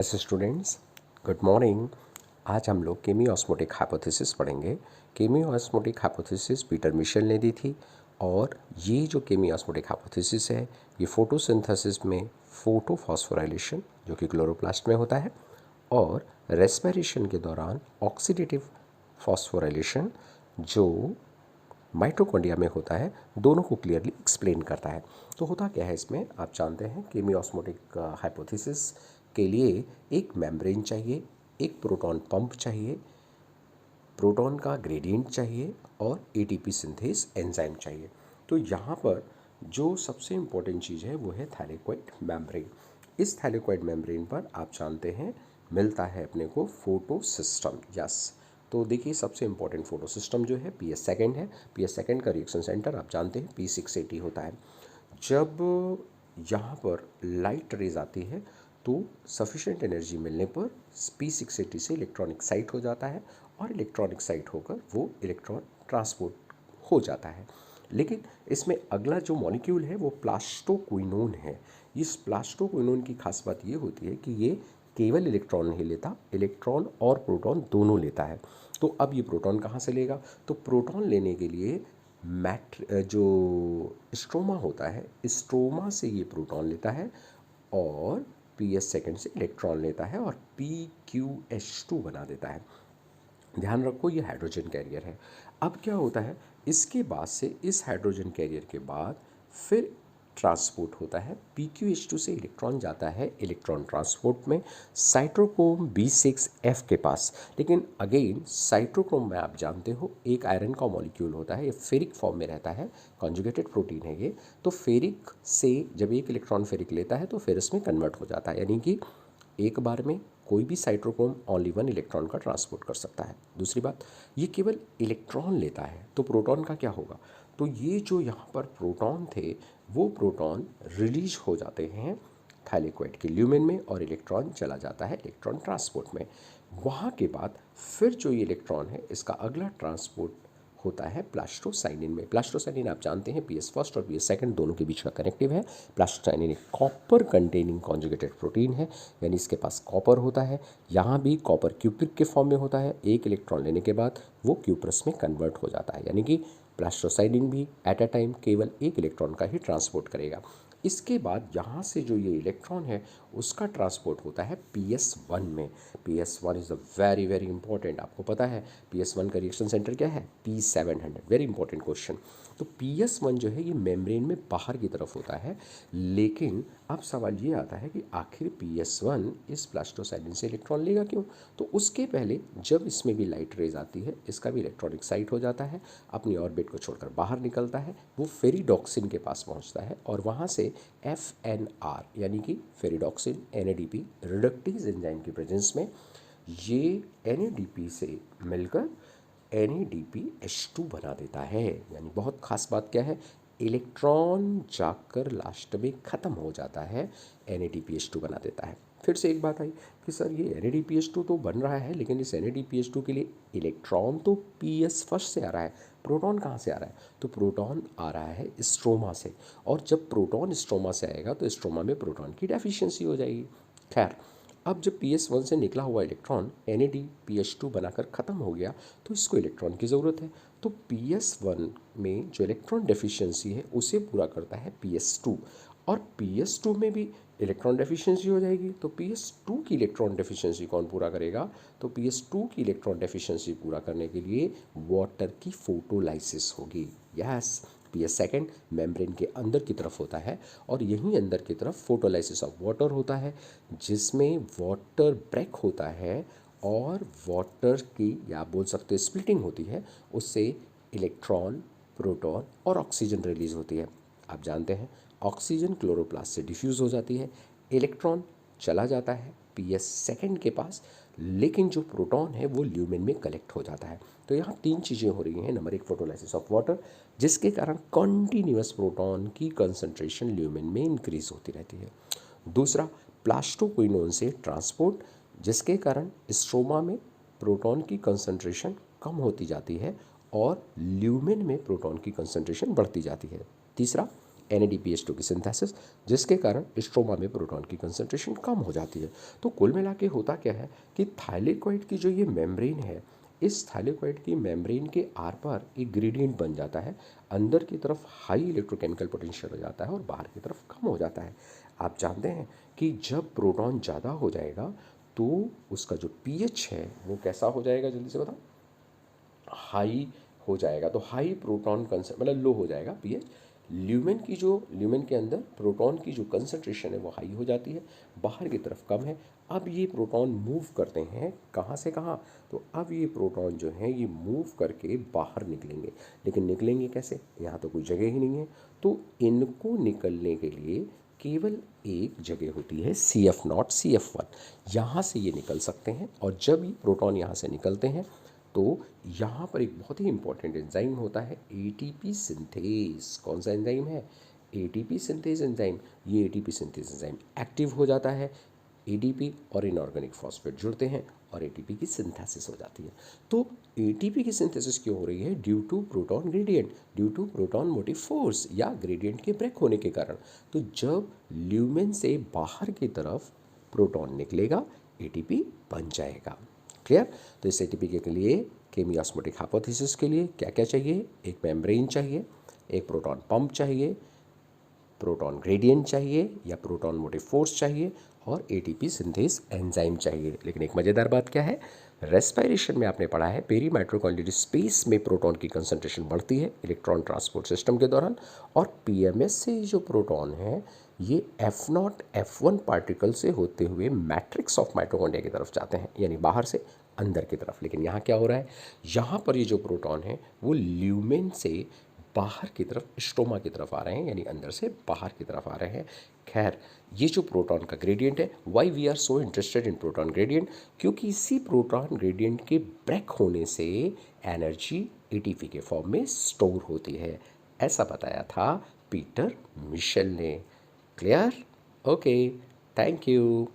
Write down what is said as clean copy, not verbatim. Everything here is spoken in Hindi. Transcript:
Students, good morning. आज हम लोग केमियोस्मोटिक हाइपोथेसिस पढ़ेंगे। केमियोस्मोटिक हाइपोथेसिस पीटर मिशेल ने दी थी और ये जो केमियोस्मोटिक हाइपोथेसिस है ये फोटोसिंथेसिस में फोटोफॉस्फोराइलेशन जो कि क्लोरोप्लास्ट में होता है और रेस्पिरेशन के दौरान ऑक्सीडेटिव फॉस्फोराइलेशन जो माइटोकॉन्ड्रिया में होता है, दोनों को क्लियरली एक्सप्लेन करता है। तो होता क्या है इसमें, आप जानते हैं केमियोस्मोटिक हाइपोथेसिस के लिए एक मेम्ब्रेन चाहिए, एक प्रोटॉन पंप चाहिए, प्रोटॉन का ग्रेडियंट चाहिए और एटीपी सिंथेस एंजाइम चाहिए। तो यहाँ पर जो सबसे इम्पोर्टेंट चीज़ है वो है थैलेकोइड मेम्ब्रेन। इस थैलेकोइड मेम्ब्रेन पर आप जानते हैं मिलता है अपने को फोटो सिस्टम। यस, तो देखिए सबसे इम्पोर्टेंट फोटो सिस्टम जो है पी एस सेकेंड है। पी एस सेकेंड का रिएक्शन सेंटर आप जानते हैं P680 होता है। जब यहाँ पर लाइट रेज आती है तो सफिशेंट एनर्जी मिलने पर P680 से इलेक्ट्रॉन एक्साइट हो जाता है और इलेक्ट्रॉन एक्साइट होकर वो इलेक्ट्रॉन ट्रांसपोर्ट हो जाता है। लेकिन इसमें अगला जो मॉलिक्यूल है वो प्लास्टोक्विनोन है। इस प्लास्टोक्विनोन की खास बात ये होती है कि ये केवल इलेक्ट्रॉन नहीं लेता, इलेक्ट्रॉन और प्रोटॉन दोनों लेता है। तो अब ये प्रोटॉन कहाँ से लेगा? तो प्रोटॉन लेने के लिए जो स्ट्रोमा होता है, स्ट्रोमा से ये प्रोटॉन लेता है और पी एस सेकेंड से इलेक्ट्रॉन लेता है और PQH2 बना देता है। ध्यान रखो ये हाइड्रोजन कैरियर है। अब क्या होता है, इसके बाद से इस हाइड्रोजन कैरियर के बाद फिर ट्रांसपोर्ट होता है। PQH2 से इलेक्ट्रॉन जाता है इलेक्ट्रॉन ट्रांसपोर्ट में साइटोक्रोम B6F के पास। लेकिन अगेन साइटोक्रोम में आप जानते हो एक आयरन का मॉलिक्यूल होता है, ये फेरिक फॉर्म में रहता है, कॉन्जुगेटेड प्रोटीन है ये। तो फेरिक से जब एक इलेक्ट्रॉन फेरिक लेता है तो फेरस में कन्वर्ट हो जाता है, यानी कि एक बार में कोई भी साइटोक्रोम ओनली वन इलेक्ट्रॉन का ट्रांसपोर्ट कर सकता है। दूसरी बात, ये केवल इलेक्ट्रॉन लेता है, तो प्रोटॉन का क्या होगा? तो ये जो यहाँ पर प्रोटॉन थे वो प्रोटॉन रिलीज हो जाते हैं थैलेकोइड के ल्यूमेन में और इलेक्ट्रॉन चला जाता है इलेक्ट्रॉन ट्रांसपोर्ट में। वहाँ के बाद फिर जो ये इलेक्ट्रॉन है इसका अगला ट्रांसपोर्ट होता है प्लास्टोसाइनिन में। प्लास्टोसाइनिन आप जानते हैं PS फर्स्ट और PS सेकंड दोनों के बीच का कनेक्टिव है। प्लास्टोसाइनिन एक कॉपर कंटेनिंग कॉन्जुगेटेड प्रोटीन है, यानी इसके पास कॉपर होता है। यहाँ भी कॉपर क्यूप्रिक के फॉर्म में होता है। एक इलेक्ट्रॉन लेने के बाद वो क्यूप्रस में कन्वर्ट हो जाता है, यानी कि प्लास्टोसाइनिन भी एट अ टाइम केवल एक इलेक्ट्रॉन का ही ट्रांसपोर्ट करेगा। इसके बाद यहाँ से जो ये इलेक्ट्रॉन है उसका ट्रांसपोर्ट होता है PS1 में। PS1 is the very very important. आपको पता है PS1 का रिएक्शन सेंटर क्या है? P700। Very important question. तो PS1 जो है ये मेम्ब्रेन में बाहर की तरफ होता है, लेकिन अब सवाल ये आता है कि आखिर PS1 इस प्लास्टोसाइनिन से इलेक्ट्रॉन लेगा क्यों? तो उसके पहले जब इसमें भी लाइट रेज आती है इसका भी इलेक्ट्रॉन एक्साइट हो जाता है, अपनी ऑर्बिट को छोड़कर बाहर निकलता है, वो फेरिडॉक्सिन के पास पहुंचता है और वहाँ से FNR यानी कि फेरिडॉक्सिन NADP रिडक्टेज एंजाइम की प्रेजेंस में ये NADP से मिलकर NADPH2 बना देता है। यानी बहुत खास बात क्या है, इलेक्ट्रॉन जाकर लास्ट में ख़त्म हो जाता है, NADPH2 बना देता है। फिर से एक बात आई कि सर ये NADPH2 तो बन रहा है, लेकिन इस NADPH2 के लिए इलेक्ट्रॉन तो PS फर्स्ट से आ रहा है, प्रोटॉन कहाँ से आ रहा है? तो प्रोटॉन आ रहा है स्ट्रोमा से, और जब प्रोटॉन स्ट्रोमा से आएगा तो स्ट्रोमा में प्रोटॉन की डेफिशिएंसी हो जाएगी। खैर, अब जब PS1 से निकला हुआ इलेक्ट्रॉन NADPH2 बनाकर ख़त्म हो गया तो इसको इलेक्ट्रॉन की ज़रूरत है। तो PS1 में जो इलेक्ट्रॉन डेफिशिएंसी है उसे पूरा करता है PS2, और PS2 में भी इलेक्ट्रॉन डेफिशिएंसी हो जाएगी। तो PS2 की इलेक्ट्रॉन डेफिशिएंसी कौन पूरा करेगा? तो PS2 की इलेक्ट्रॉन डेफिशिएंसी पूरा करने के लिए वाटर की फोटोलाइसिस होगी। यस, PS सेकेंड मेम्ब्रेन के अंदर की तरफ होता है और यहीं अंदर की तरफ फोटोलाइसिस ऑफ वाटर होता है, जिसमें वाटर ब्रेक होता है और वाटर की, या बोल सकते हो स्प्लिटिंग होती है, उससे इलेक्ट्रॉन, प्रोटॉन और ऑक्सीजन रिलीज होती है। आप जानते हैं ऑक्सीजन क्लोरोप्लास्ट से डिफ्यूज़ हो जाती है, इलेक्ट्रॉन चला जाता है PS सेकेंड के पास, लेकिन जो प्रोटॉन है वो ल्यूमेन में कलेक्ट हो जाता है। तो यहाँ तीन चीज़ें हो रही हैं। नंबर एक, फोटोलाइसिस ऑफ वाटर, जिसके कारण कॉन्टीन्यूअस प्रोटॉन की कंसंट्रेशन ल्यूमेन में इंक्रीज होती रहती है। दूसरा, प्लास्टोक्विनोन से ट्रांसपोर्ट, जिसके कारण स्ट्रोमा में प्रोटॉन की कंसंट्रेशन कम होती जाती है और ल्यूमेन में प्रोटॉन की कंसंट्रेशन बढ़ती जाती है। तीसरा, NADPH2 की सिंथेसिस, जिसके कारण स्ट्रोमा में प्रोटॉन की कंसंट्रेशन कम हो जाती है। तो कुल मिला के होता क्या है कि थाइलेकोइड की जो ये मेम्ब्रेन है, इस थाइलेकोइड की मेम्ब्रेन के आर पार एक ग्रेडियंट बन जाता है। अंदर की तरफ हाई इलेक्ट्रोकेमिकल पोटेंशियल हो जाता है और बाहर की तरफ कम हो जाता है। आप जानते हैं कि जब प्रोटॉन ज़्यादा हो जाएगा तो उसका जो pH है वो कैसा हो जाएगा, जल्दी से बताओ। हाई हो जाएगा। तो हाई प्रोटॉन मतलब लो हो जाएगा पीएच। ल्यूमेन के अंदर प्रोटॉन की जो कंसंट्रेशन है वो हाई हो जाती है, बाहर की तरफ कम है। अब ये प्रोटॉन मूव करते हैं कहाँ से कहाँ, तो अब ये प्रोटॉन जो है ये मूव करके बाहर निकलेंगे। लेकिन निकलेंगे कैसे, यहाँ तो कोई जगह ही नहीं है। तो इनको निकलने के लिए केवल एक जगह होती है, CF0 CF1, यहाँ से ये निकल सकते हैं। और जब ये प्रोटॉन यहाँ से निकलते हैं तो यहाँ पर एक बहुत ही इंपॉर्टेंट एंजाइम होता है ATP सिंथेज। कौन सा एंजाइम है, ATP सिंथेज एंजाइम। ये ATP सिंथेज एंजाइम एक्टिव हो जाता है, ADP और इनऑर्गेनिक फॉस्फेट जुड़ते हैं और ATP की सिंथेसिस हो जाती है। तो ATP की सिंथेसिस क्यों हो रही है, due to proton gradient, due to proton motive force या ग्रेडियंट के ब्रेक होने के कारण। तो जब ल्यूमेन से बाहर की तरफ प्रोटॉन निकलेगा ATP बन जाएगा। क्लियर। तो इस ATP के लिए केमी-ऑस्मोटिक हाइपोथेसिस के लिए क्या क्या चाहिए, एक मेम्ब्रेन चाहिए, एक प्रोटॉन पंप चाहिए, प्रोटॉन ग्रेडियंट चाहिए या प्रोटॉन मोटिव फोर्स चाहिए, और ATP सिंथेज एंजाइम चाहिए। लेकिन एक मज़ेदार बात क्या है, रेस्पिरेशन में आपने पढ़ा है पेरी माइटोकॉन्ड्रियल स्पेस में प्रोटॉन की कंसंट्रेशन बढ़ती है इलेक्ट्रॉन ट्रांसपोर्ट सिस्टम के दौरान, और PMS से जो प्रोटॉन है ये F0 F1 पार्टिकल से होते हुए मैट्रिक्स ऑफ माइटोकॉन्ड्रिया की तरफ जाते हैं, यानी बाहर से अंदर की तरफ। लेकिन यहाँ क्या हो रहा है, यहाँ पर ये जो प्रोटॉन है वो ल्यूमेन से बाहर की तरफ स्ट्रोमा की तरफ आ रहे हैं, यानी अंदर से बाहर की तरफ आ रहे हैं। खैर, ये जो प्रोटॉन का ग्रेडियंट है, why we are so interested in proton gradient, क्योंकि इसी प्रोटॉन ग्रेडियंट के ब्रेक होने से एनर्जी ATP के फॉर्म में स्टोर होती है, ऐसा बताया था पीटर मिशेल ने। क्लियर? Okay, thank you.